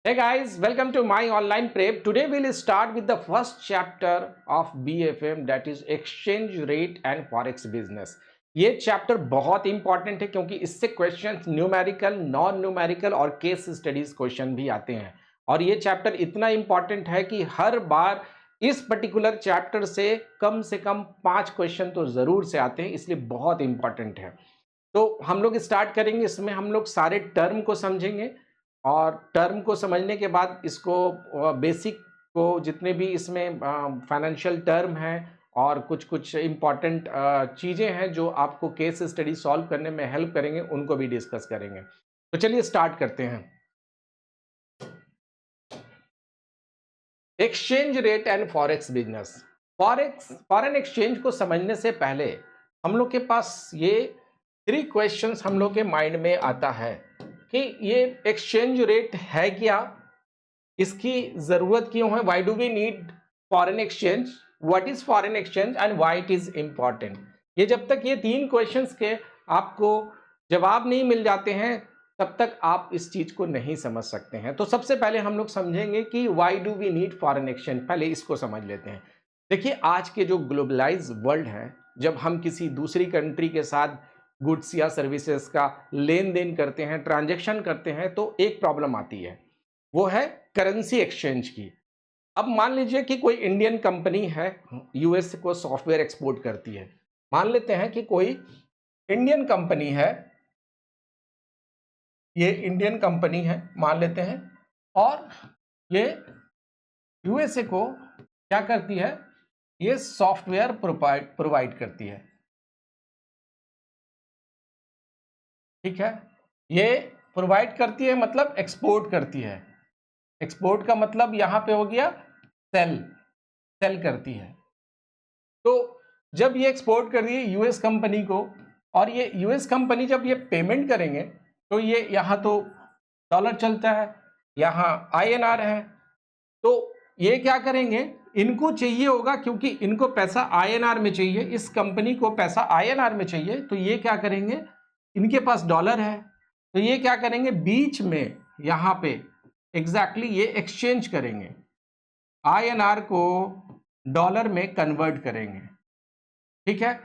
Hey guys, welcome to my online prep. Today we'll start with the first chapter of BFM, that is exchange rate and forex business. ये chapter बहुत important है क्योंकि इससे questions numerical, non numerical और case studies question भी आते हैं। और ये चैप्टर इतना इंपॉर्टेंट है कि हर बार इस पर्टिकुलर चैप्टर से कम 5 क्वेश्चन तो जरूर से आते हैं, इसलिए बहुत इंपॉर्टेंट है। तो हम लोग स्टार्ट करेंगे। इसमें हम लोग सारे टर्म को समझेंगे और टर्म को समझने के बाद इसको बेसिक को जितने भी इसमें फाइनेंशियल टर्म हैं और कुछ इम्पॉर्टेंट चीज़ें हैं जो आपको केस स्टडी सॉल्व करने में हेल्प करेंगे, उनको भी डिस्कस करेंगे। तो चलिए स्टार्ट करते हैं। Exchange rate and forex business. Foreign exchange को समझने से पहले हम लोग के पास ये 3 क्वेश्चंस हम लोग के माइंड में आता है कि ये एक्सचेंज रेट है क्या, इसकी जरूरत क्यों है, why do we need foreign exchange, what is foreign exchange and why it is important. ये जब तक ये 3 क्वेश्चंस के आपको जवाब नहीं मिल जाते हैं तब तक आप इस चीज को नहीं समझ सकते हैं। तो सबसे पहले हम लोग समझेंगे कि why do we need foreign exchange, पहले इसको समझ लेते हैं। देखिए, आज के जो ग्लोबलाइज वर्ल्ड है, जब हम किसी दूसरी कंट्री के साथ गुड्स या सर्विसेज का लेन देन करते हैं, ट्रांजैक्शन करते हैं, तो एक प्रॉब्लम आती है, वो है करेंसी एक्सचेंज की। अब मान लीजिए कि कोई इंडियन कंपनी है, यूएस को सॉफ्टवेयर एक्सपोर्ट करती है। मान लेते हैं कि कोई इंडियन कंपनी है, ये इंडियन कंपनी है मान लेते हैं, और ये यूएसए को क्या करती है, ये सॉफ्टवेयर प्रोवाइड करती है। ठीक है, ये प्रोवाइड करती है मतलब एक्सपोर्ट करती है। एक्सपोर्ट का मतलब यहां पे हो गया सेल करती है। तो जब ये एक्सपोर्ट कर रही है यूएस कंपनी को, और ये यूएस कंपनी जब ये पेमेंट करेंगे तो ये यहां तो डॉलर चलता है, यहां आईएनआर है। तो ये क्या करेंगे, इनको चाहिए होगा, क्योंकि इनको पैसा आईएनआर में चाहिए, इस कंपनी को पैसा आईएनआर में चाहिए, तो ये क्या करेंगे, इनके पास डॉलर है, तो ये क्या करेंगे, बीच में यहां पे एग्जैक्टली ये एक्सचेंज करेंगे, आईएनआर को डॉलर में कन्वर्ट करेंगे। ठीक है,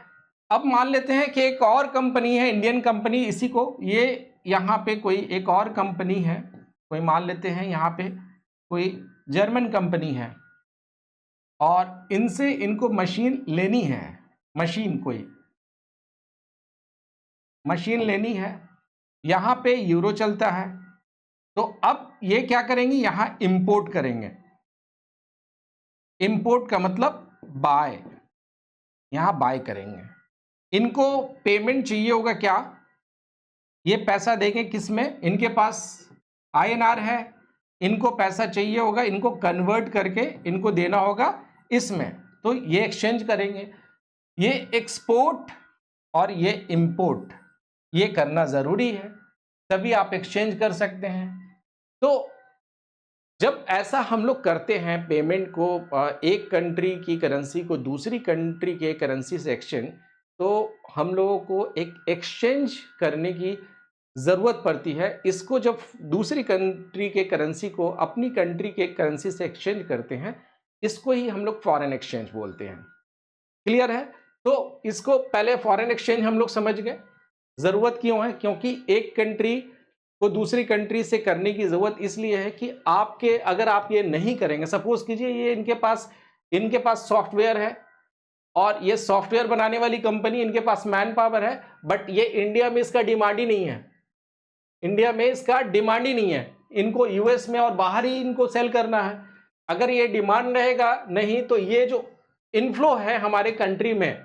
अब मान लेते हैं कि एक और कंपनी है, इंडियन कंपनी, इसी को ये यहां पे कोई एक और कंपनी है, कोई मान लेते हैं यहां पे कोई जर्मन कंपनी है, और इनसे इनको मशीन लेनी है, मशीन लेनी है, यहां पे यूरो चलता है। तो अब ये क्या करेंगे, यहां इंपोर्ट करेंगे। इंपोर्ट का मतलब बाय, यहां बाय करेंगे। इनको पेमेंट चाहिए होगा क्या, ये पैसा देंगे किस में, इनके पास आईएनआर है, इनको पैसा चाहिए होगा, इनको कन्वर्ट करके इनको देना होगा इसमें, तो ये एक्सचेंज करेंगे। ये एक्सपोर्ट और ये इंपोर्ट ये करना जरूरी है, तभी आप एक्सचेंज कर सकते हैं। तो जब ऐसा हम लोग करते हैं पेमेंट को, एक कंट्री की करेंसी को दूसरी कंट्री के करेंसी से एक्सचेंज, तो हम लोगों को एक एक्सचेंज करने की ज़रूरत पड़ती है। इसको जब दूसरी कंट्री के करेंसी को अपनी कंट्री के करेंसी से एक्सचेंज करते हैं, इसको ही हम लोग फॉरेन एक्सचेंज बोलते हैं। क्लियर है? तो इसको पहले फॉरेन एक्सचेंज हम लोग समझ गए। ज़रूरत क्यों है, क्योंकि एक कंट्री को दूसरी कंट्री से करने की ज़रूरत इसलिए है कि आपके, अगर आप ये नहीं करेंगे, सपोज कीजिए ये इनके पास सॉफ्टवेयर है, और ये सॉफ्टवेयर बनाने वाली कंपनी, इनके पास मैन पावर है, बट ये इंडिया में इसका डिमांड ही नहीं है, इनको यूएस में और बाहर ही इनको सेल करना है। अगर ये डिमांड रहेगा नहीं, तो ये जो इनफ्लो है हमारे कंट्री में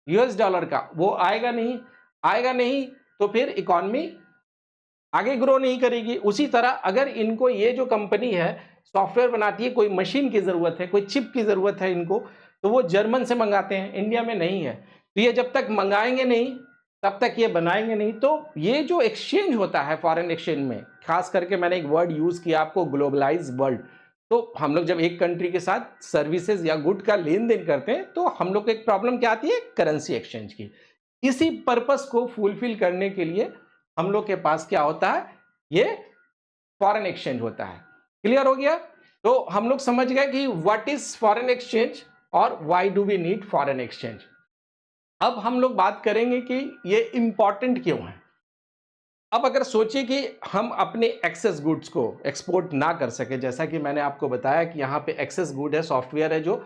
यूएस डॉलर का, वो आएगा नहीं, तो फिर इकॉनमी आगे ग्रो नहीं करेगी। उसी तरह अगर इनको, ये जो कंपनी है सॉफ्टवेयर बनाती है, कोई मशीन की जरूरत है, कोई चिप की जरूरत है इनको, तो वो जर्मन से मंगाते हैं, इंडिया में नहीं है, तो ये जब तक मंगाएंगे नहीं तब तक ये बनाएंगे नहीं। तो ये जो एक्सचेंज होता है फॉरेन एक्सचेंज में, खास करके मैंने एक वर्ड यूज किया आपको, ग्लोबलाइज वर्ल्ड। तो हम लोग जब एक कंट्री के साथ सर्विसेज या गुड का लेन देन करते हैं, तो हम लोग को एक प्रॉब्लम क्या आती है, करेंसी एक्सचेंज की। इसी पर्पस को फुलफिल करने के लिए हम लोग के पास क्या होता है, ये फॉरेन एक्सचेंज होता है। क्लियर हो गया? तो हम लोग समझ गए कि व्हाट इज फॉरेन एक्सचेंज और why do we need foreign exchange. अब हम लोग बात करेंगे कि ये इंपॉर्टेंट क्यों है। अब अगर सोचिए कि हम अपने एक्सेस गुड्स को एक्सपोर्ट ना कर सके, जैसा कि मैंने आपको बताया कि यहाँ पे एक्सेस गुड है, सॉफ्टवेयर है जो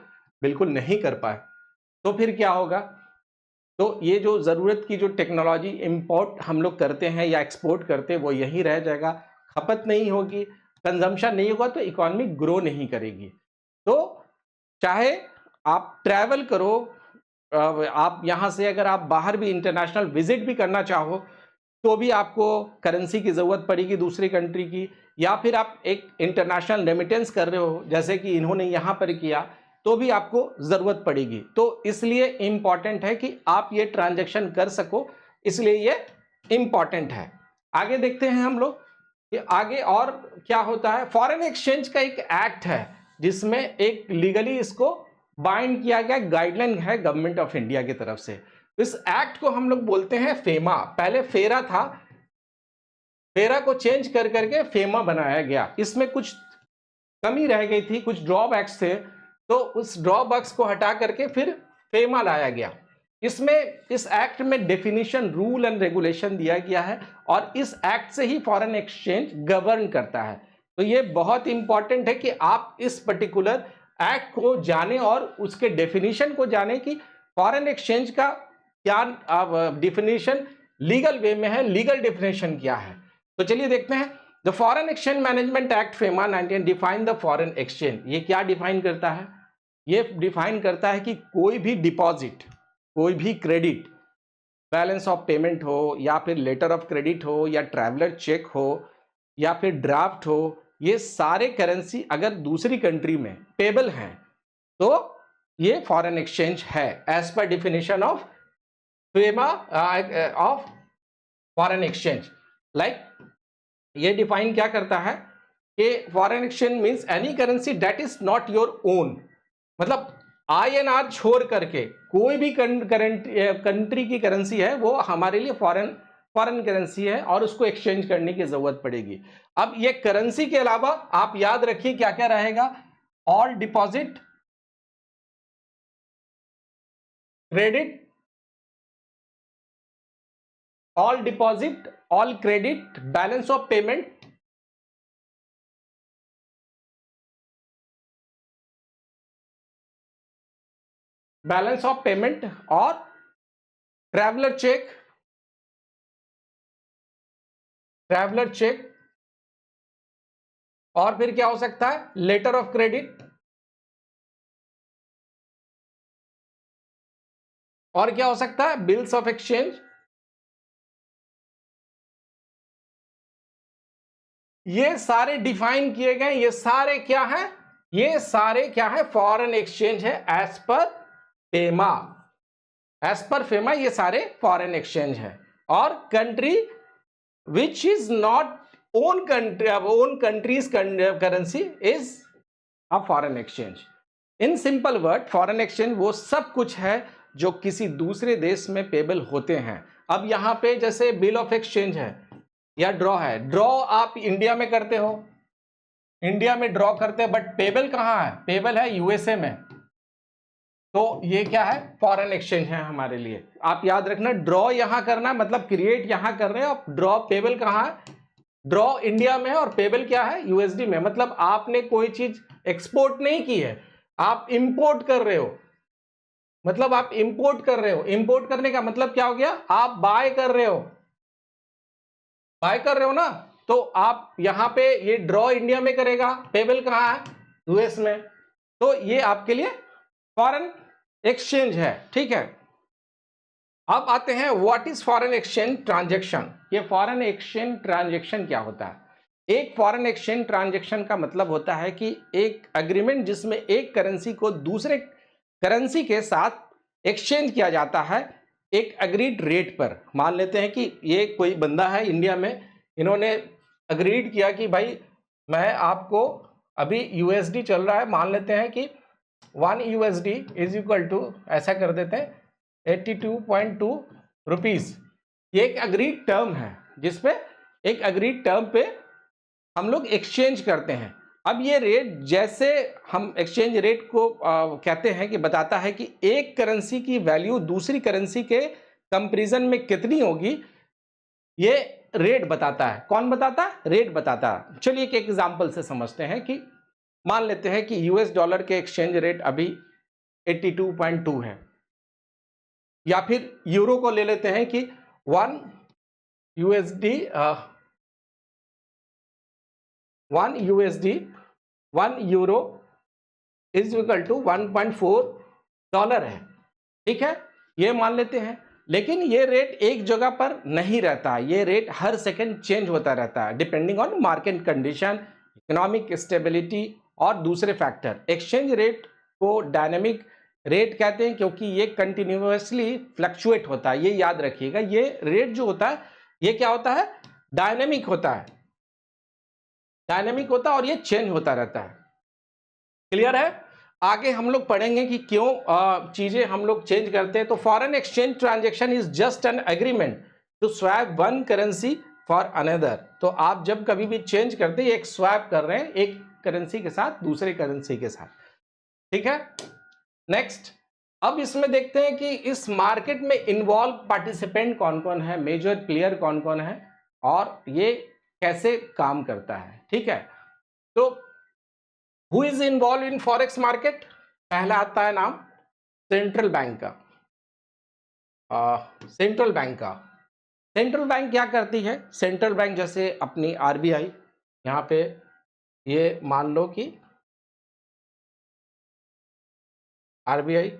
बिल्कुल नहीं कर पाए, तो फिर क्या होगा? तो ये जो ज़रूरत की जो टेक्नोलॉजी इंपोर्ट हम लोग करते हैं या एक्सपोर्ट करते हैं वो यहीं रह जाएगा, खपत नहीं होगी, कंजम्पशन नहीं होगा, तो इकोनॉमी ग्रो नहीं करेगी। तो चाहे आप ट्रैवल करो, आप यहाँ से अगर आप बाहर भी इंटरनेशनल विजिट भी करना चाहो तो भी आपको करेंसी की ज़रूरत पड़ेगी दूसरी कंट्री की, या फिर आप एक इंटरनेशनल रेमिटेंस कर रहे हो जैसे कि इन्होंने यहाँ पर किया, तो भी आपको ज़रूरत पड़ेगी। तो इसलिए इम्पॉर्टेंट है कि आप ये ट्रांजैक्शन कर सको, इसलिए ये इम्पॉर्टेंट है। आगे देखते हैं हम लोग कि आगे और क्या होता है। फॉरेन एक्सचेंज का एक एक्ट है जिसमें एक लीगली इसको बाइंड किया गया गाइडलाइन है गवर्नमेंट ऑफ इंडिया की तरफ से। इस एक्ट को हम लोग बोलते हैं फेमा। पहले फेरा था, फेरा को चेंज कर करके फेमा बनाया गया। इसमें कुछ कमी रह गई थी, कुछ ड्रॉबैक्स थे, तो उस ड्रॉबैक्स को हटा करके फिर फेमा लाया गया। इसमें इस एक्ट में डेफिनेशन, रूल एंड रेगुलेशन दिया गया है और इस एक्ट से ही फॉरेन एक्सचेंज गवर्न करता है। तो ये बहुत इंपॉर्टेंट है कि आप इस पर्टिकुलर एक्ट को जाने और उसके डेफिनेशन को जाने कि फॉरेन एक्सचेंज का क्या डिफिनेशन लीगल वे में है, लीगल डिफिनेशन क्या है। तो चलिए देखते हैं। The foreign exchange management act FEMA 19 define the foreign exchange. ये क्या डिफाइन करता है? ये डिफाइन करता है कि कोई भी डिपॉजिट, कोई भी क्रेडिट, बैलेंस ऑफ पेमेंट हो या फिर लेटर ऑफ क्रेडिट हो या ट्रैवलर चेक हो या फिर ड्राफ्ट हो, ये सारे करेंसी अगर दूसरी कंट्री में पेबल हैं तो ये फॉरेन एक्सचेंज है as per definition of FEMA of foreign exchange. Like ये डिफाइन क्या करता है कि foreign exchange means any currency that is not your own. मतलब INR छोड़ करके कोई भी कंट्री की करेंसी है वो हमारे लिए फॉरेन करेंसी है और उसको एक्सचेंज करने की जरूरत पड़ेगी। अब ये करेंसी के अलावा आप याद रखिए क्या क्या रहेगा। All deposit, credit, all deposit, all credit, balance of payment, balance of payment और ट्रैवलर चेक, ट्रैवलर चेक, और फिर क्या हो सकता है? लेटर ऑफ क्रेडिट, और क्या हो सकता है? Bills of exchange. ये सारे डिफाइन किए गए, ये सारे क्या है? ये सारे क्या है? फॉरेन एक्सचेंज है as per FEMA. As per FEMA ये सारे फॉरेन एक्सचेंज है। और country which is not own country, own country's currency is a foreign exchange. In simple word, foreign exchange वो सब कुछ है जो किसी दूसरे देश में पेबल होते हैं। अब यहां पे जैसे बिल ऑफ एक्सचेंज है या ड्रॉ है, ड्रॉ आप इंडिया में करते हो, इंडिया में ड्रॉ करते हैं, बट पेबल कहां है? पेबल है USA में। तो ये क्या है? फॉरेन एक्सचेंज है हमारे लिए। आप याद रखना, ड्रॉ यहां करना मतलब क्रिएट यहां कर रहे हैं, और ड्रॉ पेबल कहां है? ड्रॉ इंडिया में है और पेबल क्या है? USD में। मतलब आपने कोई चीज एक्सपोर्ट नहीं की है, आप इंपोर्ट कर रहे हो। मतलब आप इंपोर्ट कर रहे हो। इंपोर्ट करने का मतलब क्या हो गया? आप बाय कर रहे हो, बाय कर रहे हो ना। तो आप यहां पे ये ड्रॉ इंडिया में करेगा, पेबल कहां है? US में। तो ये आपके लिए फॉरेन एक्सचेंज है। ठीक है, अब आते हैं what is foreign exchange transaction. ये फॉरेन एक्सचेंज ट्रांजैक्शन क्या होता है? एक फॉरेन एक्सचेंज ट्रांजैक्शन का मतलब होता है कि एक एग्रीमेंट जिसमें एक करेंसी को दूसरे करेंसी के साथ एक्सचेंज किया जाता है एक अग्रीड रेट पर। मान लेते हैं कि ये कोई बंदा है इंडिया में, इन्होंने अग्रीड किया कि भाई मैं आपको, अभी USD चल रहा है, मान लेते हैं कि 1 USD इज इक्वल टू, ऐसा कर देते हैं, 82.2 रुपीज। ये एक अग्रीड टर्म है जिसपे एक अग्रीड टर्म पे हम लोग एक्सचेंज करते हैं। अब ये रेट जैसे हम एक्सचेंज रेट को कहते हैं कि बताता है कि एक करेंसी की वैल्यू दूसरी करेंसी के कंपैरिजन में कितनी होगी, ये रेट बताता है। कौन बताता है? रेट बताता है। चलिए एक एग्जांपल से समझते हैं कि मान लेते हैं कि यूएस डॉलर के एक्सचेंज रेट अभी 82.2 है, या फिर यूरो को ले लेते हैं कि 1 USD 1 euro is equal to 1.4 dollar है। ठीक है, ये मान लेते हैं। लेकिन ये रेट एक जगह पर नहीं रहता, ये रेट हर सेकंड चेंज होता रहता है depending on market condition, economic stability और दूसरे फैक्टर। एक्सचेंज रेट को डायनेमिक रेट कहते हैं क्योंकि ये कंटिन्यूअसली फ्लक्चुएट होता है। ये याद रखिएगा, ये रेट जो होता है ये क्या होता है? डायनेमिक होता है, डायनेमिक होता है और ये चेंज होता रहता है। क्लियर है? आगे हम लोग पढ़ेंगे कि क्यों चीजें हम लोग चेंज करते हैं। तो foreign exchange transaction is just an agreement to swap one currency for another. तो आप जब कभी भी चेंज करते हैं, एक स्वैप कर रहे हैं एक करेंसी के साथ दूसरे करेंसी के साथ। ठीक है, नेक्स्ट अब इसमें देखते हैं कि इस मार्केट में इन्वॉल्व पार्टिसिपेंट कौन कौन है, मेजर प्लेयर कौन कौन है और ये कैसे काम करता है। ठीक है, तो who is involve in forex market? पहला आता है नाम सेंट्रल बैंक का। सेंट्रल बैंक क्या करती है? सेंट्रल बैंक जैसे अपनी आरबीआई, यहां पे ये मान लो कि आरबीआई,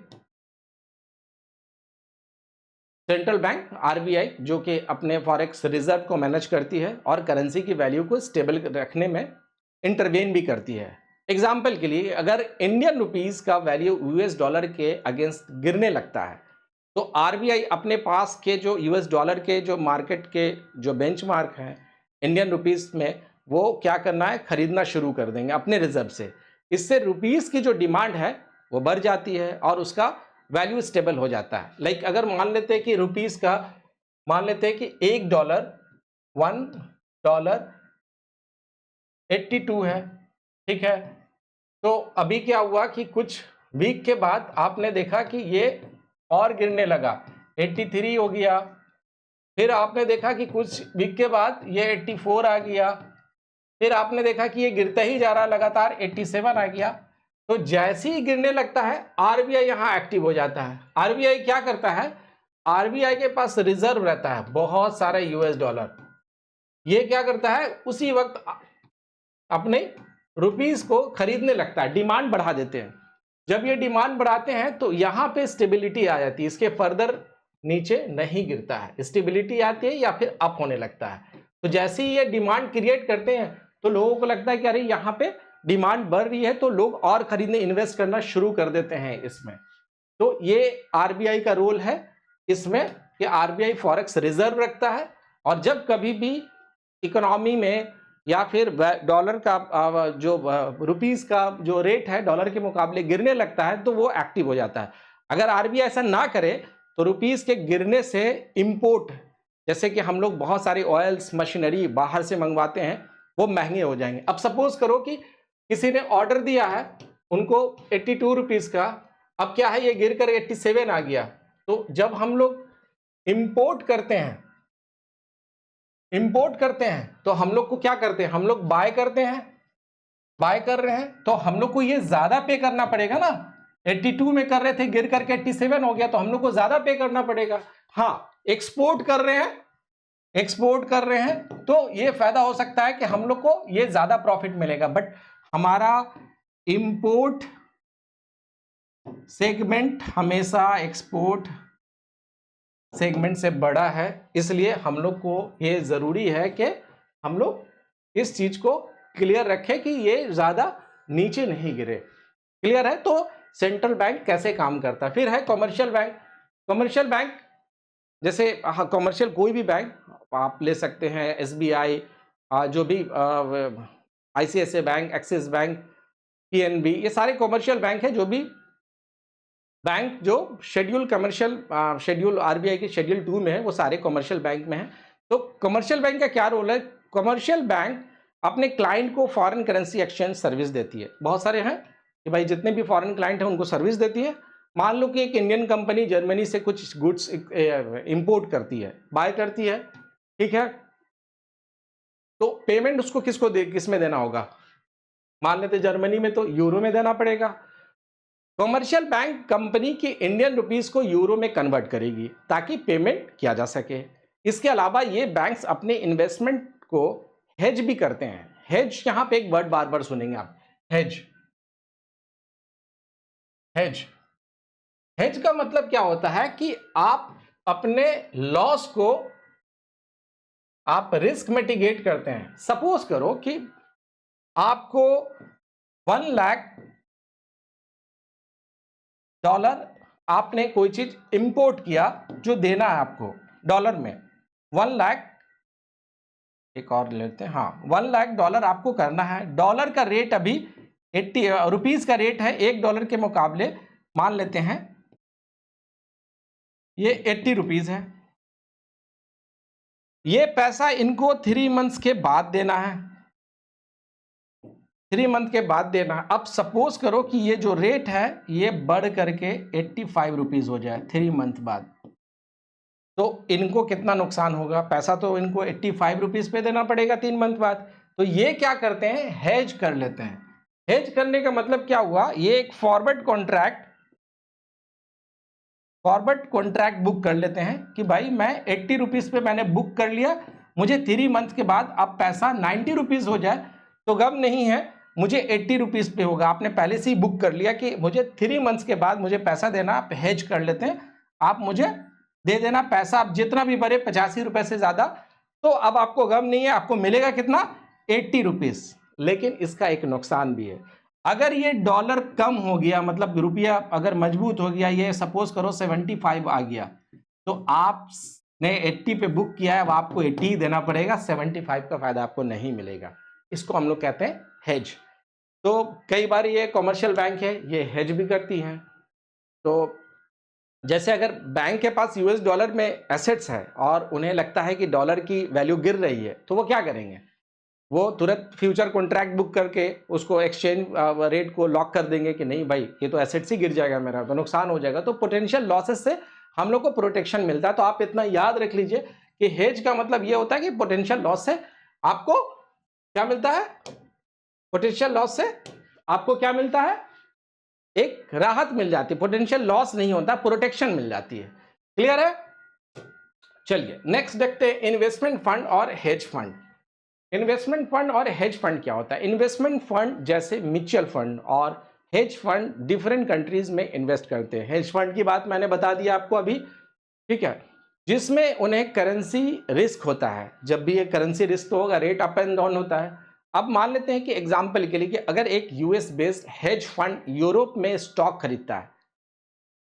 सेंट्रल बैंक आरबीआई जो कि अपने फॉरेक्स रिजर्व को मैनेज करती है और करेंसी की वैल्यू को स्टेबल रखने में इंटरवेन भी करती है। एग्जाम्पल के लिए अगर इंडियन रुपीस का वैल्यू यूएस डॉलर के अगेंस्ट गिरने लगता है तो आरबीआई अपने पास के जो यूएस डॉलर के जो मार्केट के जो बेंचमार्क हैं इंडियन रुपीस में, वो क्या करना है? खरीदना शुरू कर देंगे अपने रिजर्व से। इससे रुपीस की जो डिमांड है वो बढ़ जाती है और उसका वैल्यू स्टेबल हो जाता है। लाइक अगर मान लेते हैं कि रुपीस का मान लेते हैं कि $1.82 है। ठीक है, तो अभी क्या हुआ कि कुछ वीक के बाद आपने देखा कि ये और गिरने लगा, 83 हो गया। फिर आपने देखा कि कुछ वीक के बाद ये 84 आ गया। फिर आपने देखा कि ये गिरता ही जा रहा, लगातार 87 आ गया। तो जैसे ही गिरने लगता है आरबीआई यहां एक्टिव हो जाता है। आरबीआई क्या करता है? आरबीआई के पास रिजर्व रहता है बहुत सारे यूएस डॉलर। ये क्या करता है? उसी वक्त अपने रुपीस को खरीदने लगता है, डिमांड बढ़ा देते हैं। जब ये डिमांड बढ़ाते हैं तो यहां पे स्टेबिलिटी आ जाती है, इसके फर्दर नीचे नहीं गिरता है, स्टेबिलिटी आती है या फिर अप होने लगता है। तो जैसे ही ये डिमांड क्रिएट करते हैं तो लोगों को लगता है कि अरे यहां पे डिमांड बढ़ रही है, तो लोग और खरीदने इन्वेस्ट करना शुरू कर देते हैं इसमें। तो ये आरबीआई का रोल है इसमें कि आरबीआई फॉरेक्स रिजर्व रखता है और जब कभी भी इकोनॉमी में या फिर डॉलर का जो रुपीस का जो रेट है डॉलर के मुकाबले गिरने लगता है तो वो एक्टिव हो जाता है। अगर आरबीआई ऐसा ना करे तो रुपीस के गिरने से इंपोर्ट, जैसे कि हम लोग बहुत सारे ऑयल्स मशीनरी बाहर से मंगवाते हैं, वो महंगे हो जाएंगे। अब सपोज करो कि किसी ने ऑर्डर दिया है उनको 82 रुपीस का, अब क्या है ये गिर कर 87 आ गया। तो जब हम लोग इंपोर्ट करते हैं तो हम लोग को क्या करते हैं? हम लोग बाय करते हैं, बाय कर रहे हैं तो हम लोग को ये ज्यादा पे करना पड़ेगा ना। 82 में कर रहे थे, गिर करके 87 हो गया तो हम लोग को ज्यादा पे करना पड़ेगा। हाँ, एक्सपोर्ट कर रहे हैं तो ये फायदा हो सकता है कि हम लोग को ये ज्यादा प्रॉफिट मिलेगा, बट हमारा इंपोर्ट सेगमेंट हमेशा एक्सपोर्ट सेगमेंट से बड़ा है, इसलिए हम लोग को ये जरूरी है कि हम लोग इस चीज को क्लियर रखें कि ये ज्यादा नीचे नहीं गिरे। क्लियर है? तो सेंट्रल बैंक कैसे काम करता है। फिर है कमर्शियल बैंक। जैसे कमर्शियल कोई भी बैंक आप ले सकते हैं, एसबीआई, जो भी ICICI bank, axis bank, PNB, ये सारे कमर्शियल बैंक है। जो भी बैंक जो शेड्यूल आरबीआई के शेड्यूल 2 में है वो सारे कमर्शियल बैंक में है। तो कमर्शियल बैंक का क्या रोल है? कमर्शियल बैंक अपने क्लाइंट को फॉरेन करेंसी एक्सचेंज सर्विस देती है। बहुत सारे हैं कि भाई जितने भी फॉरेन क्लाइंट हैं उनको सर्विस देती है। मान लो कि एक इंडियन कंपनी जर्मनी से कुछ गुड्स इंपोर्ट करती है, बाय करती है, ठीक है, तो पेमेंट उसको किस में देना होगा? मान लेते जर्मनी में तो यूरो में देना पड़ेगा। कमर्शियल बैंक कंपनी की इंडियन रुपीस को यूरो में कन्वर्ट करेगी ताकि पेमेंट किया जा सके। इसके अलावा ये बैंक्स अपने इन्वेस्टमेंट को हेज भी करते हैं। हेज, यहां पे एक वर्ड बार बार सुनेंगे आप, हेज। हेज हेज का मतलब क्या होता है कि आप अपने लॉस को आप रिस्क मिटिगेट करते हैं। सपोज करो कि आपको $1,00,000 आपने कोई चीज इंपोर्ट किया जो देना है आपको डॉलर में, 1 लाख, एक और लेते हैं, हाँ, $1,00,000 आपको करना है। डॉलर का रेट अभी 80 रुपीज का रेट है, $1 के मुकाबले मान लेते हैं ये 80 रुपीज है। ये पैसा इनको 3 मंथ्स के बाद देना है, 3 मंथ के बाद देना है। अब सपोज करो कि ये जो रेट है ये बढ़ करके 85 रुपीज हो जाए 3 मंथ बाद, तो इनको कितना नुकसान होगा? पैसा तो इनको 85 रुपीज पे देना पड़ेगा 3 मंथ बाद। तो ये क्या करते हैं? हेज कर लेते हैं। हेज करने का मतलब क्या हुआ? ये एक फॉरवर्ड कॉन्ट्रैक्ट बुक कर लेते हैं कि भाई मैं 80 रुपीज पे मैंने बुक कर लिया, मुझे 3 मंथ के बाद अब पैसा 90 रुपीज हो जाए तो गम नहीं है, मुझे 80 रुपीज पे होगा। आपने पहले से ही बुक कर लिया कि मुझे 3 मंथ्स के बाद मुझे पैसा देना, आप हेज कर लेते हैं, आप मुझे दे देना पैसा, आप जितना भी भरे 85 रुपए से ज्यादा, तो अब आपको गम नहीं है, आपको मिलेगा कितना? 80 रुपीज। लेकिन इसका एक नुकसान भी है, अगर ये डॉलर कम हो गया, मतलब रुपया अगर मजबूत हो गया, ये सपोज करो 75 आ गया, तो आपने 80 पे बुक किया है, अब आपको 80 ही देना पड़ेगा, 75 का फायदा आपको नहीं मिलेगा। इसको हम लोग कहते हैं हेज। तो कई बार ये कमर्शियल बैंक है, ये हेज भी करती हैं। तो जैसे अगर बैंक के पास यूएस डॉलर में एसेट्स है और उन्हें लगता है कि डॉलर की वैल्यू गिर रही है, तो वो क्या करेंगे? वो तुरंत फ्यूचर कॉन्ट्रैक्ट बुक करके उसको एक्सचेंज रेट को लॉक कर देंगे कि नहीं भाई ये तो एसेट्स ही गिर जाएगा, मेरा तो नुकसान हो जाएगा। तो पोटेंशियल लॉसेस से हम लोग को प्रोटेक्शन मिलता है। तो आप इतना याद रख लीजिए कि हेज का मतलब ये होता है कि पोटेंशियल लॉस से आपको क्या मिलता है? पोटेंशियल लॉस से आपको क्या मिलता है? एक राहत मिल जाती है। पोटेंशियल लॉस नहीं होता, प्रोटेक्शन मिल जाती है। क्लियर है? चलिए नेक्स्ट देखते हैं इन्वेस्टमेंट फंड और हेज फंड। इन्वेस्टमेंट फंड और हेज फंड क्या होता है? इन्वेस्टमेंट फंड जैसे म्यूचुअल फंड और हेज फंड डिफरेंट कंट्रीज में इन्वेस्ट करते हैं। हेज फंड की बात मैंने बता दी आपको अभी, ठीक है, जिसमें उन्हें करेंसी रिस्क होता है। जब भी ये करेंसी रिस्क तो होगा, रेट अप एंड डाउन होता है। अब मान लेते हैं कि एग्जांपल के लिए कि अगर एक US based hedge fund Europe में स्टॉक खरीदता है,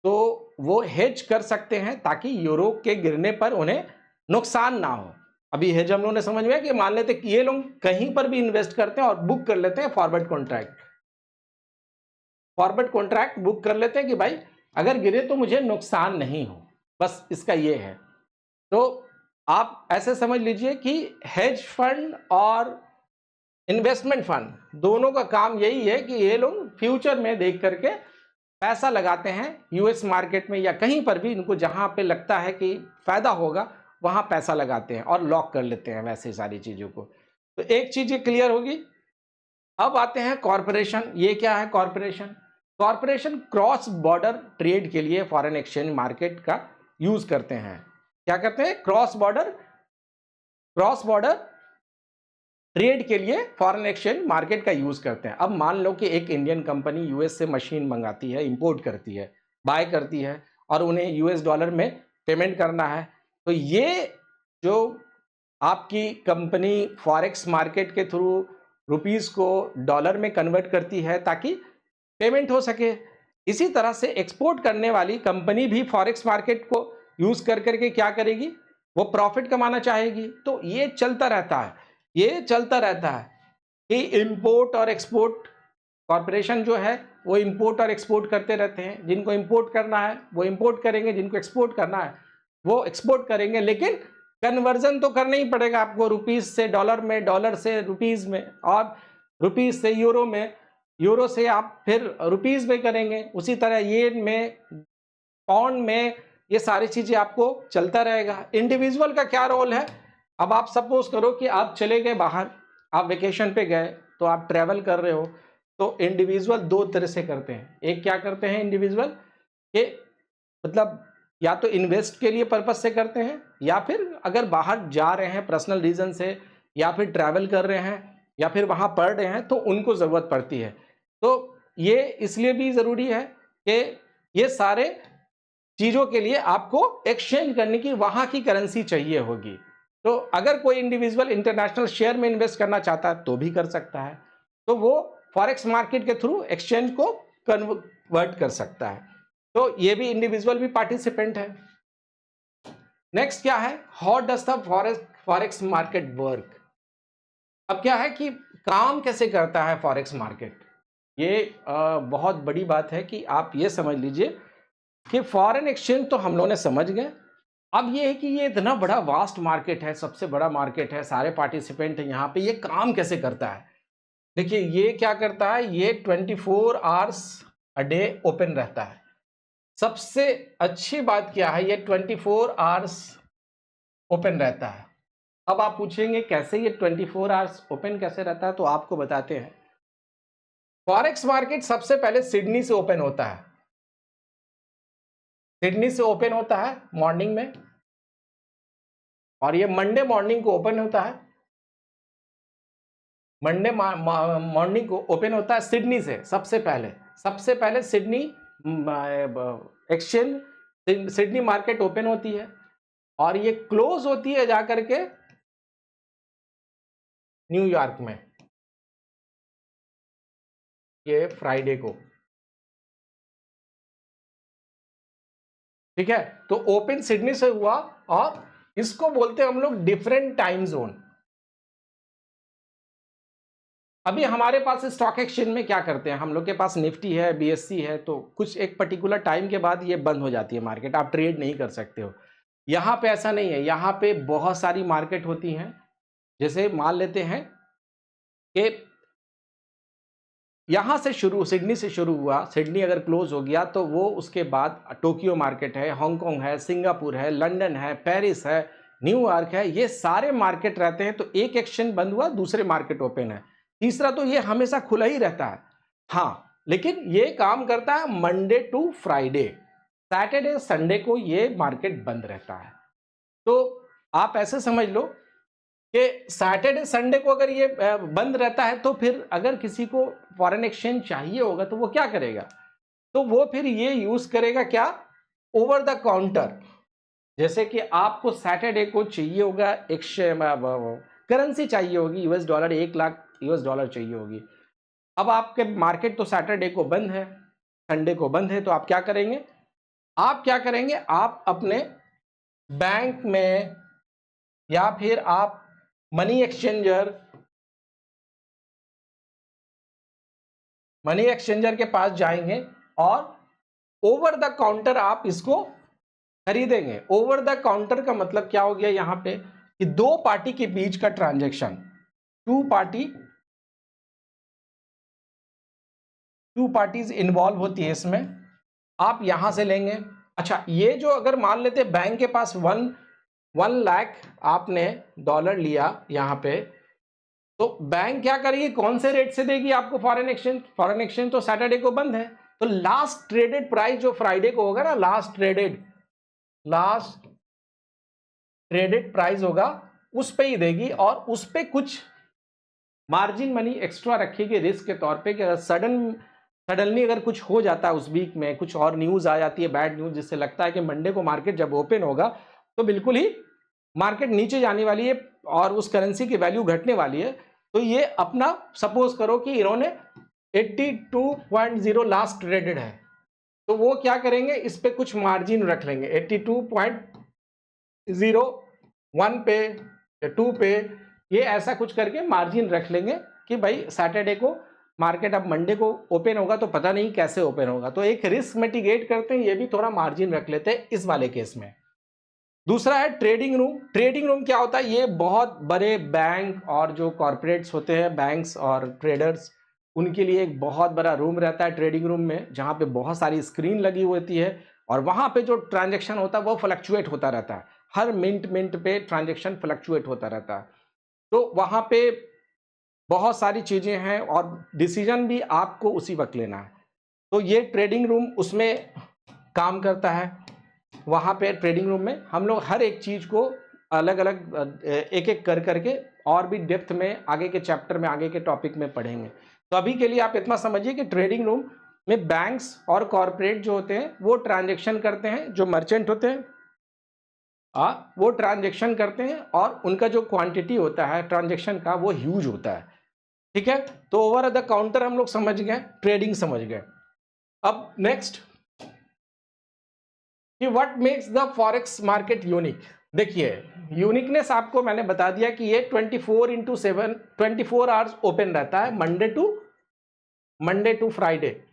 तो वो हेज कर सकते हैं ताकि यूरोप के गिरने पर उन्हें नुकसान ना हो। अभी हेज हम लोगों ने समझ में कि मान लेते हैं कि ये लोग कहीं पर भी इन्वेस्ट करते हैं और बुक कर लेते हैं फॉरवर्ड कॉन्ट्रैक्ट बुक कर लेते हैं कि भाई अगर गिरे तो मुझे नुकसान नहीं हो, बस इसका ये है। तो आप ऐसे समझ लीजिए कि हेज फंड और इन्वेस्टमेंट फंड दोनों का काम यही है कि ये लोग फ्यूचर में देख करके पैसा लगाते हैं यूएस मार्केट में या कहीं पर भी, इनको जहां पे लगता है कि फायदा होगा वहां पैसा लगाते हैं और लॉक कर लेते हैं वैसे सारी चीजों को। तो एक चीज ये क्लियर होगी। अब आते हैं कॉर्पोरेशन। ये क्या है corporation? Corporation cross border trade के लिए फॉरेन एक्सचेंज मार्केट का यूज करते हैं। क्या करते हैं? क्रॉस बॉर्डर ट्रेड के लिए फॉरेन एक्सचेंज मार्केट का यूज करते हैं। अब मान लो कि एक इंडियन कंपनी यूएस से मशीन मंगाती है, इंपोर्ट करती है, बाय करती है और उन्हें यूएस डॉलर में पेमेंट करना है। तो ये जो आपकी कंपनी फॉरेक्स मार्केट के थ्रू रुपीस को डॉलर में कन्वर्ट करती है ताकि पेमेंट हो सके। इसी तरह से एक्सपोर्ट करने वाली कंपनी भी फॉरेक्स मार्केट को यूज कर करके क्या करेगी? वो प्रॉफिट कमाना चाहेगी। तो ये चलता रहता है कि इंपोर्ट और एक्सपोर्ट, कॉर्पोरेशन जो है वो इंपोर्ट और एक्सपोर्ट करते रहते हैं। जिनको इंपोर्ट करना है वो इंपोर्ट करेंगे, जिनको एक्सपोर्ट करना है वो एक्सपोर्ट करेंगे, लेकिन कन्वर्जन तो करना ही पड़ेगा आपको, रुपीस से डॉलर में, डॉलर से रुपीस में, और रुपीस से यूरो में, यूरो से आप फिर रुपीस में करेंगे, उसी तरह येन में, पाउंड में, ये सारी चीजें आपको चलता रहेगा। इंडिविजुअल का क्या रोल है? अब आप सपोज करो कि आप चले गए बाहर, आप वेकेशन पे गए, तो आप ट्रैवल कर रहे हो, तो इंडिविजुअल दो तरह से करते हैं। एक क्या करते हैं इंडिविजुअल के, मतलब या तो इन्वेस्ट के लिए पर्पस से करते हैं, या फिर अगर बाहर जा रहे हैं पर्सनल रीजन से, या फिर ट्रैवल कर रहे हैं, या फिर वहां पढ़ रहे हैं, तो उनको जरूरत पड़ती है। तो ये इसलिए भी जरूरी है कि ये सारे चीजों के लिए आपको एक्सचेंज करने की वहां की करेंसी चाहिए होगी। तो अगर कोई इंडिविजुअल इंटरनेशनल शेयर में इन्वेस्ट करना चाहता है तो भी कर सकता है, तो वो फॉरेक्स मार्केट के थ्रू एक्सचेंज को कन्वर्ट कर सकता है। तो ये भी इंडिविजुअल भी पार्टिसिपेंट है। नेक्स्ट क्या है, how does the forex market work. अब क्या है कि काम कैसे करता है फॉरेक्स मार्केट, ये बहुत बड़ी बात है कि आप ये समझ लीजिए कि फॉरेन एक्सचेंज तो हम लोगों ने समझ गए। अब ये है कि ये इतना बड़ा वास्ट मार्केट है, सबसे बड़ा मार्केट है, सारे पार्टिसिपेंट हैं यहाँ पे, ये काम कैसे करता है। देखिए ये क्या करता है, ये 24 आवर्स अ डे ओपन रहता है। सबसे अच्छी बात क्या है, ये 24 आवर्स ओपन रहता है। अब आप पूछेंगे कैसे ये 24 आवर्स ओपन कैसे रहता है, तो आपको बताते हैं। फॉरेक्स मार्केट सबसे पहले सिडनी से ओपन होता है, सिडनी से ओपन होता है मॉर्निंग में, और ये मंडे मॉर्निंग को ओपन होता है। मंडे मॉर्निंग को ओपन होता है सिडनी से। सबसे पहले Sydney exchange, Sydney market open होती है, और ये क्लोज होती है जाकर के न्यूयॉर्क में, ये फ्राइडे को। ठीक है, तो ओपन सिडनी से हुआ, और इसको बोलते हैं हम लोग डिफरेंट टाइम जोन। अभी हमारे पास स्टॉक एक्सचेंज में क्या करते हैं, हम लोग के पास निफ्टी है, बीएससी है, तो कुछ एक पर्टिकुलर टाइम के बाद ये बंद हो जाती है मार्केट, आप ट्रेड नहीं कर सकते हो। यहाँ पे ऐसा नहीं है, यहाँ पे बहुत सारी मार्केट होती हैं। जैसे मान लेते हैं कि यहाँ से शुरू, सिडनी से शुरू हुआ, सिडनी अगर क्लोज हो गया तो वो उसके बाद टोक्यो मार्केट है, हांगकांग है, सिंगापुर है, लंदन है, पेरिस है, न्यूयॉर्क है, ये सारे मार्केट रहते हैं। तो एक एक्सचेंज बंद हुआ, दूसरे मार्केट ओपन है, तीसरा तो ये हमेशा खुला ही रहता है। हाँ, लेकिन ये काम करता है Monday to Friday, Saturday Sunday को ये मार्केट बंद रहता है। तो आप ऐसे समझ लो कि सैटरडे संडे को अगर ये बंद रहता है, तो फिर अगर किसी को फॉरेन एक्सचेंज चाहिए होगा तो वो क्या करेगा, तो वो फिर ये यूज करेगा क्या, ओवर द काउंटर। जैसे कि आपको सैटरडे को चाहिए होगा करेंसी चाहिए होगी US dollar, 1 lakh US dollar चाहिए होगी। अब आपके मार्केट तो सैटरडे को बंद है, संडे को बंद है, तो आप क्या करेंगे, आप अपने बैंक में या फिर आप मनी एक्सचेंजर के पास जाएंगे और ओवर द काउंटर आप इसको खरीदेंगे। ओवर द काउंटर का मतलब क्या हो गया यहां पे, कि दो पार्टी के बीच का ट्रांजैक्शन, टू पार्टीज इन्वॉल्व होती है इसमें, आप यहां से लेंगे। अच्छा, ये जो अगर मान लेते बैंक के पास 1 लाख आपने डॉलर लिया यहां पे, तो बैंक क्या करेगी, कौन से रेट से देगी आपको फॉरेन एक्सचेंज तो सैटरडे को बंद है, तो लास्ट ट्रेडेड प्राइस जो फ्राइडे को होगा ना, लास्ट ट्रेडेड प्राइस होगा, उस पे ही देगी, और उस पे कुछ मार्जिन मनी एक्स्ट्रा रखेगी रिस्क के तौर पे, कि अगर सडनली अगर कुछ हो जाता है उस वीक में, कुछ और न्यूज आ जाती है, बैड न्यूज, जिससे लगता है कि मंडे को मार्केट जब ओपन होगा तो बिल्कुल ही मार्केट नीचे जाने वाली है और उस करेंसी की वैल्यू घटने वाली है, तो ये अपना सपोज करो कि इन्होंने 82.0 लास्ट ट्रेडेड है, तो वो क्या करेंगे, इस पे कुछ मार्जिन रख लेंगे 82.01 पे या 2 पे, ये ऐसा कुछ करके मार्जिन रख लेंगे कि भाई सैटरडे को मार्केट अब मंडे को ओपन होगा तो पता नहीं कैसे ओपन होगा, तो एक रिस्क मिटिगेट करते हैं, ये भी थोड़ा मार्जिन रख लेते हैं इस वाले केस में। दूसरा है ट्रेडिंग रूम। ट्रेडिंग रूम क्या होता है? ये बहुत बड़े बैंक और जो कॉर्पोरेट्स होते हैं, बैंक्स और ट्रेडर्स, उनके लिए एक बहुत बड़ा रूम रहता है ट्रेडिंग रूम में, जहाँ पे बहुत सारी स्क्रीन लगी होती है और वहाँ पे जो ट्रांजेक्शन होता है वो फ्लक्चुएट होता रहता है। हर मिनट पे ट्रांजेक्शन फ्लक्चुएट होता रहता है। तो वहाँ पे बहुत सारी चीज़ें हैं और डिसीजन भी आपको उसी वक्त लेना है। तो ये ट्रेडिंग रूम उसमें काम करता है। वहाँ पे ट्रेडिंग रूम में हम लोग हर एक चीज़ को अलग अलग एक एक कर करके और भी डेप्थ में आगे के चैप्टर में, आगे के टॉपिक में पढ़ेंगे। तो अभी के लिए आप इतना समझिए कि ट्रेडिंग रूम में बैंक्स और कॉरपोरेट जो होते हैं वो ट्रांजेक्शन करते हैं, जो मर्चेंट होते हैं वो ट्रांजेक्शन करते हैं और उनका जो क्वांटिटी होता है ट्रांजेक्शन का वो ह्यूज होता है। ठीक है, तो ओवर द काउंटर हम लोग समझ गए, ट्रेडिंग समझ गए। अब नेक्स्ट कि what makes the forex market unique. देखिए, यूनिकनेस आपको मैंने बता दिया कि ये 24/7 24 आवर्स ओपन रहता है, मंडे टू फ्राइडे।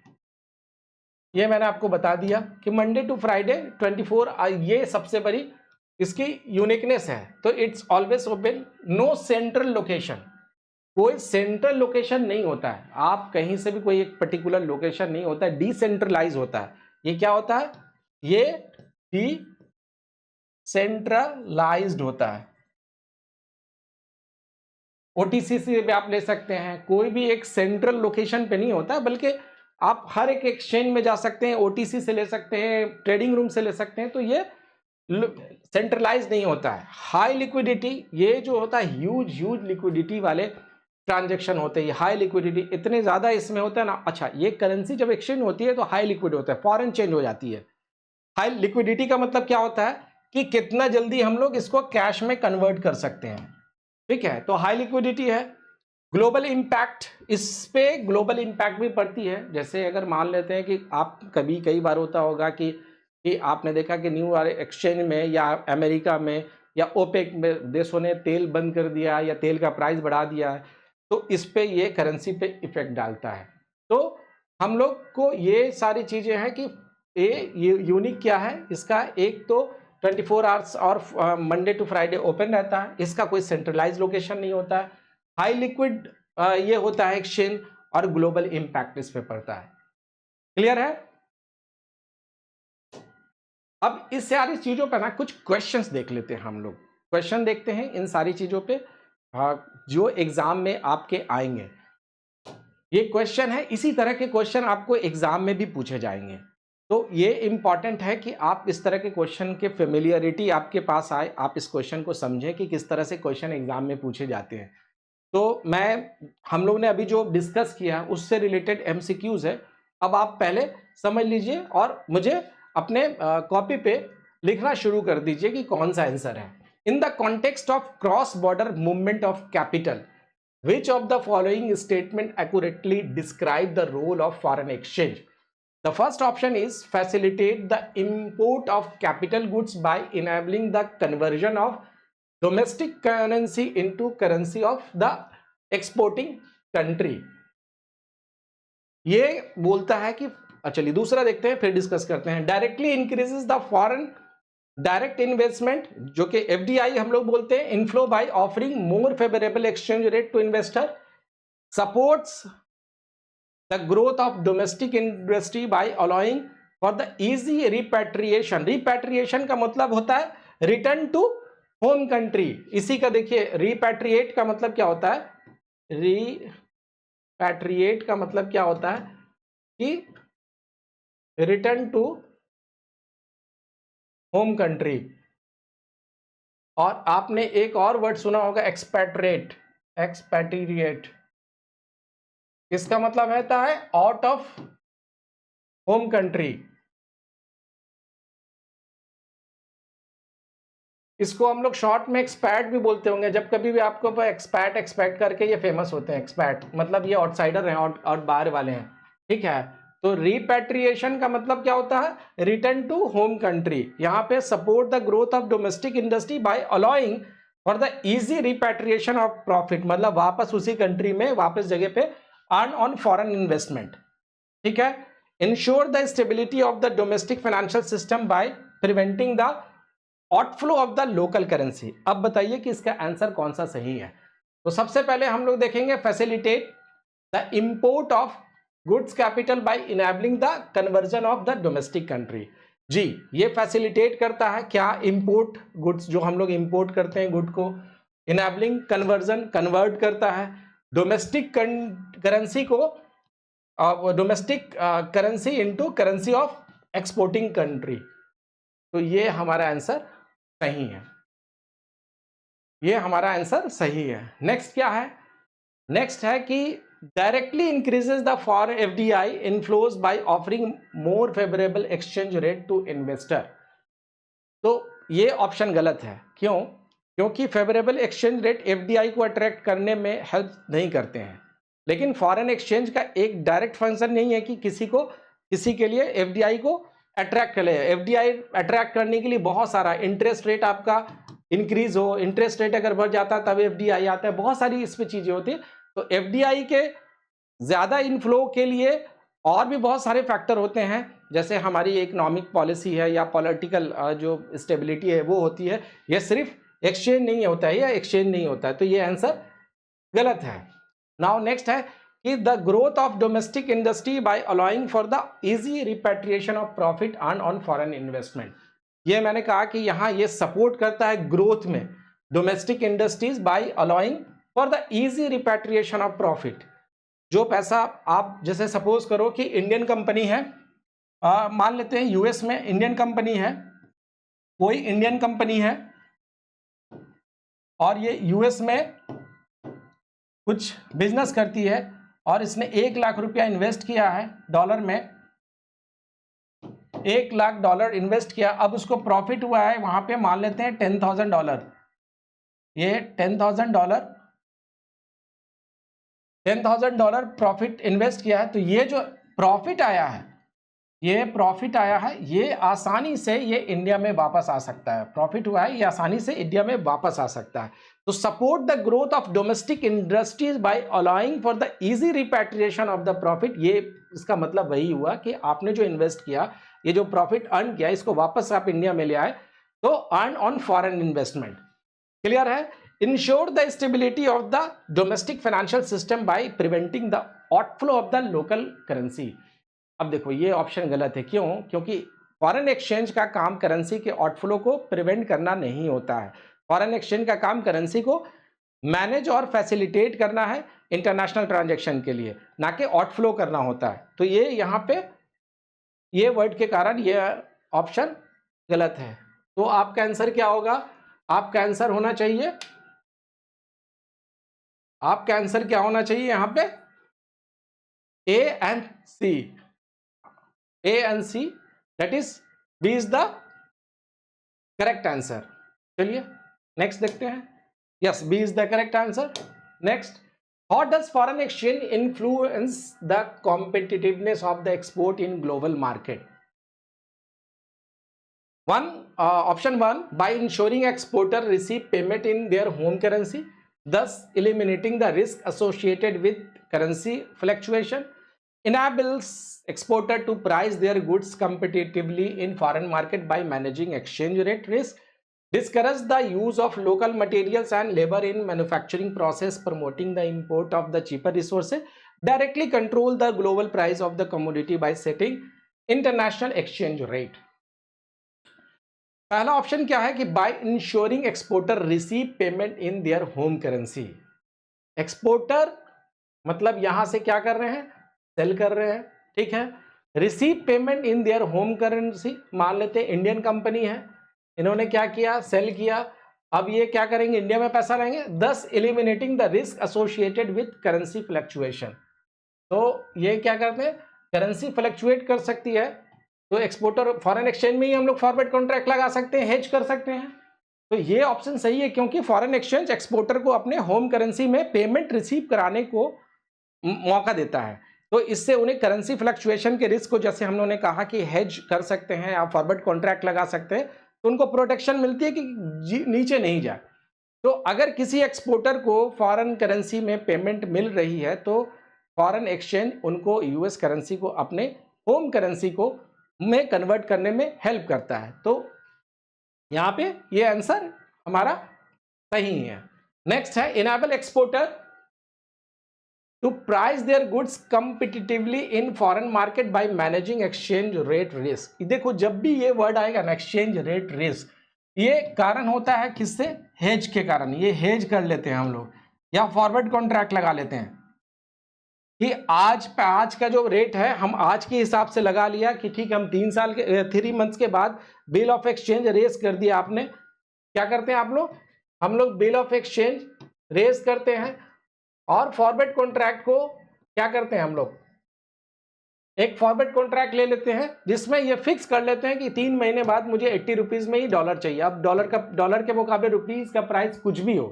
ये मैंने आपको बता दिया कि मंडे टू फ्राइडे 24, ये सबसे बड़ी इसकी यूनिकनेस है। तो it's always open, no central location, कोई सेंट्रल लोकेशन नहीं होता है। आप कहीं से भी कोई एक पर्टिकुलर लोकेशन नहीं होता है, डिसेंट्रलाइज होता है। ये क्या होता है? ये डिसेंट्रलाइज्ड होता है। ओटीसी से भी आप ले सकते हैं, कोई भी एक सेंट्रल लोकेशन पे नहीं होता, बल्कि आप हर एक एक्सचेंज में जा सकते हैं, ओटीसी से ले सकते हैं, ट्रेडिंग रूम से ले सकते हैं। तो ये सेंट्रलाइज नहीं होता है। हाई लिक्विडिटी, ये जो होता है ह्यूज लिक्विडिटी वाले ट्रांजेक्शन होते हैं। हाई लिक्विडिटी इतने ज्यादा इसमें होता है ना। अच्छा, ये करेंसी जब एक्सचेंज होती है तो हाई लिक्विड होता है, फॉरेन चेंज हो जाती है। हाई लिक्विडिटी का मतलब क्या होता है कि कितना जल्दी हम लोग इसको कैश में कन्वर्ट कर सकते हैं। ठीक है, तो हाई लिक्विडिटी है। ग्लोबल इंपैक्ट, इस पे ग्लोबल इंपैक्ट भी पड़ती है। जैसे अगर मान लेते हैं कि आप कई बार होता होगा कि आपने देखा कि न्यू एक्सचेंज में या अमेरिका में या ओपेक में देशों ने तेल बंद कर दिया या तेल का प्राइस बढ़ा दिया है, तो इस पे ये करेंसी पे इफेक्ट डालता है। तो हम लोग को ये सारी चीजें हैं कि ये यूनिक क्या है इसका। एक तो 24 आवर्स और मंडे टू फ्राइडे ओपन रहता है, इसका कोई सेंट्रलाइज लोकेशन नहीं होता है। हाई लिक्विड ये होता है एक्सचेंज, और ग्लोबल इंपैक्ट इस पे पड़ता है। क्लियर है? अब इस सारी चीजों पर ना कुछ क्वेश्चंस देख लेते हैं हम लोग। क्वेश्चन देखते हैं इन सारी चीजों पे जो एग्जाम में आपके आएंगे। ये क्वेश्चन है, इसी तरह के क्वेश्चन आपको एग्जाम में भी पूछे जाएंगे। तो ये इंपॉर्टेंट है कि आप इस तरह के क्वेश्चन के फेमिलियरिटी आपके पास आए, आप इस क्वेश्चन को समझें कि किस तरह से क्वेश्चन एग्जाम में पूछे जाते हैं। तो हम लोग ने अभी जो डिस्कस किया उससे रिलेटेड एमसीक्यूज है। अब आप पहले समझ लीजिए और मुझे अपने कॉपी पे लिखना शुरू कर दीजिए कि कौन सा आंसर है। In the context of cross border movement of capital, which of the following statement accurately describe the role of foreign exchange? The first option is facilitate the import of capital goods by enabling the conversion of domestic currency into currency of the exporting country। ये बोलता है कि चलिए दूसरा देखते हैं फिर discuss करते हैं। Directly increases the foreign direct investment, जो कि एफडीआई हम लोग बोलते हैं, inflow by offering more favourable exchange rate to investor, supports the growth of domestic industry by allowing for the easy repatriation. Repatriation का मतलब होता है रिटर्न टू होम कंट्री। इसी का देखिए, रिपैट्रिएट का मतलब क्या होता है? रिपैट्रिएट का मतलब क्या होता है कि रिटर्न टू होम कंट्री। और आपने एक और वर्ड सुना होगा, एक्सपैट्रिएट। एक्सपैट्रिएट इसका मतलब रहता है आउट ऑफ होम कंट्री। इसको हम लोग शॉर्ट में एक्सपैट भी बोलते होंगे। जब कभी भी आपको एक्सपैट करके ये फेमस होते हैं। एक्सपैट मतलब ये आउटसाइडर हैं और बाहर वाले हैं। ठीक है, तो रिपैट्रिएशन का मतलब क्या होता है? Return to home country. यहाँ पे support the growth of domestic industry by allowing for the easy repatriation of profit, मतलब वापस उसी कंट्री में वापस जगह पे अर्न ऑन फॉरेन इन्वेस्टमेंट। ठीक है, ensure the stability of the domestic financial system by preventing the outflow of the local currency. अब बताइए कि इसका आंसर कौन सा सही है। तो सबसे पहले हम लोग देखेंगे facilitate the import of goods capital by enabling the conversion of the domestic country. जी, ये फैसिलिटेट करता है क्या? इंपोर्ट गुड्स, जो हम लोग इंपोर्ट करते हैं गुड को, इनेबलिंग कन्वर्जन, कन्वर्ट करता है डोमेस्टिक करेंसी को, domestic currency into currency of exporting country. तो ये हमारा आंसर सही है, ये हमारा आंसर सही है। नेक्स्ट क्या है? नेक्स्ट है कि directly increases the foreign FDI inflows by offering more favourable exchange rate to investor. तो ये ऑप्शन गलत है। क्यों? क्योंकि फेवरेबल एक्सचेंज रेट एफडीआई को अट्रैक्ट करने में हेल्प नहीं करते हैं। लेकिन फॉरेन एक्सचेंज का एक डायरेक्ट फंक्शन नहीं है कि किसी के लिए एफडीआई को अट्रैक्ट करे। एफडीआई अट्रैक्ट करने के लिए बहुत सारा इंटरेस्ट रेट आपका इंक्रीज हो, इंटरेस्ट रेट अगर बढ़ जाता है तब एफडीआई आता है, बहुत सारी इसमें चीजें होती है। तो एफडीआई के ज्यादा इनफ्लो के लिए और भी बहुत सारे फैक्टर होते हैं, जैसे हमारी इकोनॉमिक पॉलिसी है या पॉलिटिकल जो स्टेबिलिटी है वो होती है। ये सिर्फ एक्सचेंज नहीं होता है, या एक्सचेंज नहीं होता है, तो ये आंसर गलत है। नाउ नेक्स्ट है कि the growth of domestic industry by allowing for the easy repatriation of profit earn on foreign investment. ये मैंने कहा कि यहाँ ये सपोर्ट करता है ग्रोथ में domestic industries by allowing for the easy repatriation of profit. जो पैसा आप जैसे सपोज करो कि इंडियन कंपनी है, मान लेते हैं यूएस में इंडियन कंपनी है, कोई इंडियन कंपनी है और ये यूएस में कुछ बिजनेस करती है और इसने 1 लाख रुपया इन्वेस्ट किया है डॉलर में, 1 लाख डॉलर इन्वेस्ट किया। अब उसको प्रॉफिट हुआ है वहां पे, मान लेते हैं $10,000। ये $10,000 प्रॉफिट इन्वेस्ट किया है। तो ये जो प्रॉफिट आया है, ये आसानी से ये इंडिया में वापस आ सकता है। प्रॉफिट हुआ है, ये आसानी से इंडिया में वापस आ सकता है। तो support the growth of domestic industries by allowing for the easy repatriation of the profit. ये इसका मतलब वही हुआ कि आपने जो इन्वेस्ट किया, ये जो प्रॉफिट अर्न किया, इसको वापस आप इंडिया में ले आए, तो earn on foreign investment. Clear है? Ensure the stability of the domestic financial system by preventing the outflow of the local currency. अब देखो ये ऑप्शन गलत है। क्यों? क्योंकि फॉरेन एक्सचेंज का काम करेंसी के आउटफ्लो को प्रिवेंट करना नहीं होता है। फॉरेन एक्सचेंज का काम करेंसी को मैनेज और फैसिलिटेट करना है इंटरनेशनल ट्रांजैक्शन के लिए, ना कि आउटफ्लो करना होता है। तो ये यहाँ पे ये वर्ड के कारण ये ऑप्शन गलत है। तो आपका आंसर क्या होगा? आपका आंसर होना चाहिए, आपका आंसर क्या होना चाहिए यहाँ पे? A and C, A and C, that is B is the correct answer। चलिए नेक्स्ट देखते हैं। Yes, B is the correct answer। Next, how does foreign exchange influence the competitiveness of the export in global market? Option 1, by ensuring exporter receive payment in their home currency, thus eliminating the risk associated with currency fluctuation, enables exporter to price their goods competitively in foreign market by managing exchange rate risk, discourage the use of local materials and labor in manufacturing process, promoting the import of the cheaper resources, directly control the global price of the commodity by setting international exchange rate। पहला option क्या है कि by insuring exporter receive payment in their home currency. Exporter मतलब यहां से क्या कर रहे हैं? सेल कर रहे हैं, ठीक है। Receive payment in their home currency, मान लेते हैं इंडियन कंपनी है, इन्होंने क्या किया? सेल किया। अब ये क्या करेंगे? इंडिया में पैसा रहेंगे, दस eliminating the risk associated with currency fluctuation. तो ये क्या करते हैं? करेंसी फ्लक्चुएट कर सकती है, तो एक्सपोर्टर फॉरेन एक्सचेंज में ही हम लोग फॉरवर्ड कॉन्ट्रैक्ट लगा सकते हैं, हेज कर सकते हैं। तो ये ऑप्शन सही है, क्योंकि फॉरेन एक्सचेंज एक्सपोर्टर को अपने होम करेंसी में पेमेंट रिसीव कराने को मौका देता है। तो इससे उन्हें करेंसी फ्लक्चुएशन के रिस्क को, जैसे हम लोगों ने कहा कि हेज कर सकते हैं, आप फॉरवर्ड कॉन्ट्रैक्ट लगा सकते हैं, तो उनको प्रोटेक्शन मिलती है कि नीचे नहीं जाए। तो अगर किसी एक्सपोर्टर को फॉरेन करेंसी में पेमेंट मिल रही है, तो फॉरेन एक्सचेंज उनको यूएस करेंसी को अपने होम करेंसी को में कन्वर्ट करने में हेल्प करता है। तो यहाँ पे ये आंसर हमारा सही है। नेक्स्ट है enable exporter to price their goods competitively in foreign market by managing exchange rate risk. देखो जब भी ये वर्ड आएगा ना एक्सचेंज रेट रिस्क, ये कारण होता है किससे? हेज के कारण। ये हेज कर लेते हैं हम लोग या फॉरवर्ड कॉन्ट्रैक्ट लगा लेते हैं कि आज का जो रेट है हम आज के हिसाब से लगा लिया कि ठीक हम 3 मंथ्स के बाद बिल ऑफ एक्सचेंज रेस कर दिया आपने। क्या करते हैं आप लोग? हम लोग बिल ऑफ एक्सचेंज रेस करते हैं और फॉरवर्ड कॉन्ट्रैक्ट को क्या करते हैं हम लोग? एक फॉरवर्ड कॉन्ट्रैक्ट ले लेते हैं जिसमें ये फिक्स कर लेते हैं कि 3 महीने बाद मुझे 80 रुपीज में ही डॉलर चाहिए। अब डॉलर के मुकाबले रुपीज का प्राइस कुछ भी हो,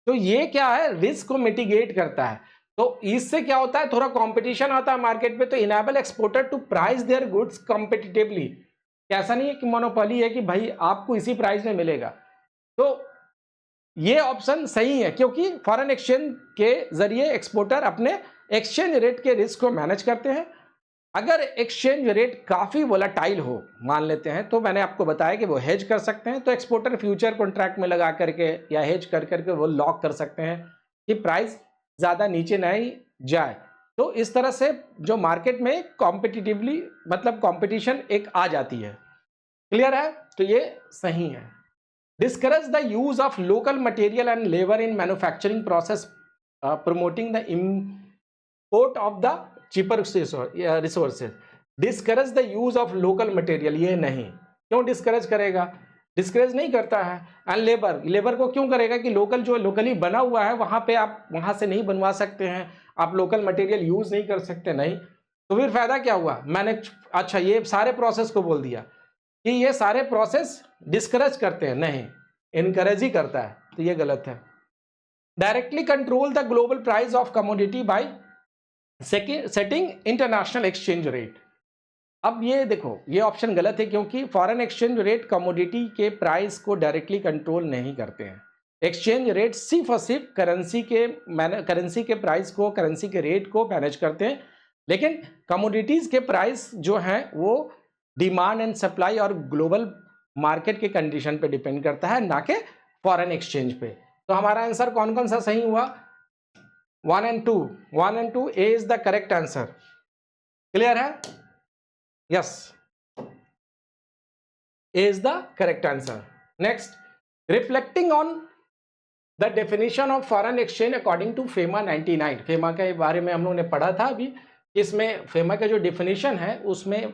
तो ये क्या है? रिस्क को मिटिगेट करता है। तो इससे क्या होता है? थोड़ा कंपटीशन आता है मार्केट में, तो enable exporter to price their goods competitively. ऐसा नहीं है कि मोनोपोली है कि भाई आपको इसी प्राइस में मिलेगा। तो ये ऑप्शन सही है क्योंकि फॉरेन एक्सचेंज के जरिए एक्सपोर्टर अपने एक्सचेंज रेट के रिस्क को मैनेज करते हैं। अगर एक्सचेंज रेट काफी वोलाटाइल हो, मान लेते हैं, तो मैंने आपको बताया कि वो हेज कर सकते हैं। तो एक्सपोर्टर फ्यूचर कॉन्ट्रैक्ट में लगा करके या हेज कर करके वो लॉक कर सकते हैं कि प्राइस ज्यादा नीचे नहीं जाए। तो इस तरह से जो मार्केट में कॉम्पिटिटिवली मतलब कॉम्पिटिशन एक आ जाती है। क्लियर है? तो ये सही है। Discourage the use of local material and labor in manufacturing process, promoting the import of the cheaper resources. Discourage the use of local material, ये नहीं। क्यों डिस्करेज करेगा? डिस्करेज नहीं करता है। एंड लेबर को क्यों करेगा कि लोकल जो लोकली बना हुआ है वहां पे आप वहां से नहीं बनवा सकते हैं, आप लोकल मटेरियल यूज नहीं कर सकते, नहीं। तो फिर फायदा क्या हुआ? मैंने अच्छा ये सारे प्रोसेस को बोल दिया कि ये सारे प्रोसेस डिस्करेज करते हैं, नहीं, इनकरेज ही करता है। तो ये गलत है। Directly control the global price of commodity bye setting international exchange rate. अब ये देखो ये ऑप्शन गलत है क्योंकि फॉरेन एक्सचेंज रेट कमोडिटी के प्राइस को डायरेक्टली कंट्रोल नहीं करते हैं। एक्सचेंज रेट सिर्फ और सिर्फ करेंसी के प्राइस को, करेंसी के रेट को मैनेज करते हैं, लेकिन कमोडिटीज के प्राइस जो हैं वो डिमांड एंड सप्लाई और ग्लोबल मार्केट के कंडीशन पे डिपेंड करता है, ना कि फॉरेन एक्सचेंज पे। तो हमारा आंसर कौन कौन सा सही हुआ? 1 and 2 A is the correct answer. Clear है? Yes, A is the correct answer. Next, reflecting on the definition of foreign exchange according to FEMA 99। FEMA के बारे में हम लोगों ने पढ़ा था अभी। इसमें फेमा का जो डेफिनेशन है उसमें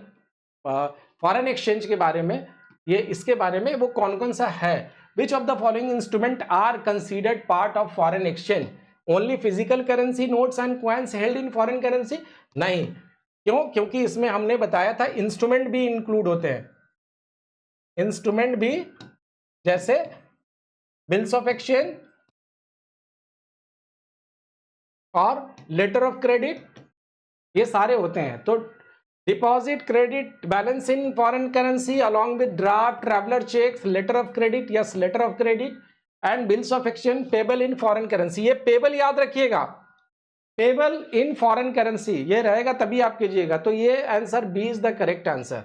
फॉरेन एक्सचेंज के बारे में, ये इसके बारे में वो कौन कौन सा है? Which of the following instrument are considered part of foreign exchange? Only physical currency, notes and coins held in foreign currency? नहीं। क्यों? क्योंकि इसमें हमने बताया था इंस्ट्रूमेंट भी इंक्लूड होते हैं। इंस्ट्रूमेंट भी जैसे बिल्स ऑफ एक्सचेंज और लेटर ऑफ क्रेडिट, ये सारे होते हैं। तो deposit, credit, balance in foreign currency along with draft, traveller cheques, letter of credit, yes letter of credit and bills of exchange payable in foreign currency. ये payable याद रखिएगा, payable in foreign currency ये रहेगा तभी आप कीजिएगा। तो ये answer B is the correct answer.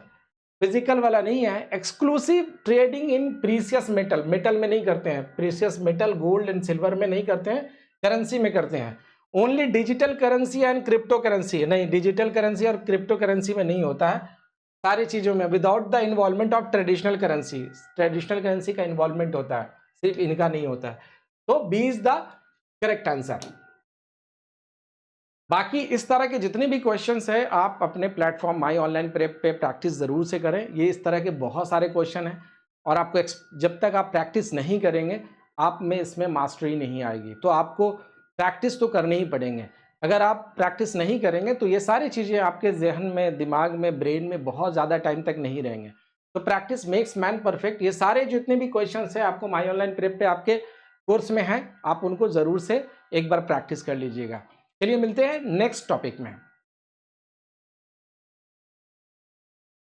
Physical वाला नहीं है। Exclusive trading in precious metal, metal में नहीं करते हैं, precious metal gold and silver में नहीं करते हैं, करेंसी में करते हैं। Only digital currency and crypto currency, नहीं डिजिटल करेंसी और क्रिप्टो करेंसी में नहीं होता है, सारी चीजों में without the involvement of traditional currency. Traditional currency का इन्वॉल्वमेंट होता है, सिर्फ इनका नहीं होता है। तो B is the correct answer. बाकी इस तरह के जितने भी क्वेश्चंस है आप अपने प्लेटफॉर्म माई ऑनलाइन प्रेप पे प्रैक्टिस जरूर से करें। ये इस तरह के बहुत सारे क्वेश्चन हैं और आपको जब तक आप प्रैक्टिस नहीं करेंगे आप में इसमें मास्टरी नहीं आएगी। तो आपको प्रैक्टिस तो करने ही पड़ेंगे। अगर आप प्रैक्टिस नहीं करेंगे तो ये सारी चीज़ें आपके जहन में, दिमाग में, ब्रेन में बहुत ज़्यादा टाइम तक नहीं रहेंगे। तो प्रैक्टिस मेक्स मैन परफेक्ट। ये सारे जितने भी क्वेश्चंस हैं आपको माई ऑनलाइन प्रेप पे आपके कोर्स में हैं, आप उनको ज़रूर से एक बार प्रैक्टिस कर लीजिएगा। चलिए मिलते हैं नेक्स्ट टॉपिक में।